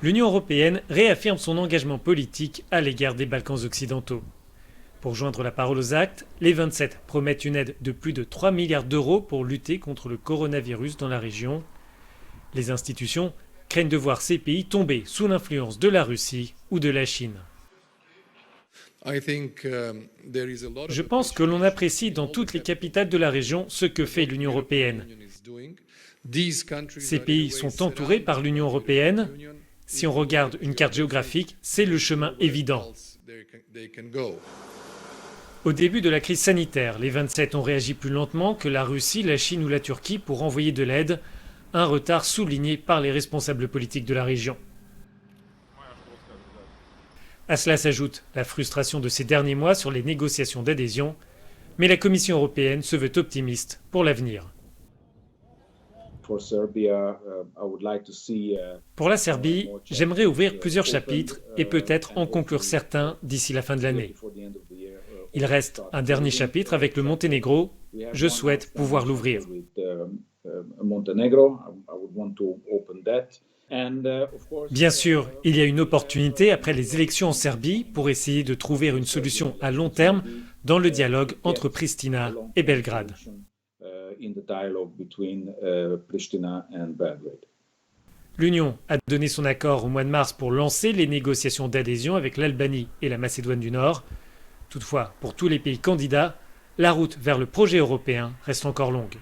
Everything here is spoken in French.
L'Union européenne réaffirme son engagement politique à l'égard des Balkans occidentaux. Pour joindre la parole aux actes, les 27 promettent une aide de plus de 3 milliards d'euros pour lutter contre le coronavirus dans la région. Les institutions craignent de voir ces pays tomber sous l'influence de la Russie ou de la Chine. Je pense que l'on apprécie dans toutes les capitales de la région ce que fait l'Union européenne. Ces pays sont entourés par l'Union européenne. Si on regarde une carte géographique, c'est le chemin évident. Au début de la crise sanitaire, les 27 ont réagi plus lentement que la Russie, la Chine ou la Turquie pour envoyer de l'aide, un retard souligné par les responsables politiques de la région. À cela s'ajoute la frustration de ces derniers mois sur les négociations d'adhésion, mais la Commission européenne se veut optimiste pour l'avenir. Pour la Serbie, j'aimerais ouvrir plusieurs chapitres et peut-être en conclure certains d'ici la fin de l'année. Il reste un dernier chapitre avec le Monténégro. Je souhaite pouvoir l'ouvrir. Bien sûr, il y a une opportunité après les élections en Serbie pour essayer de trouver une solution à long terme dans le dialogue entre Pristina et Belgrade. L'Union a donné son accord au mois de mars pour lancer les négociations d'adhésion avec l'Albanie et la Macédoine du Nord. Toutefois, pour tous les pays candidats, la route vers le projet européen reste encore longue.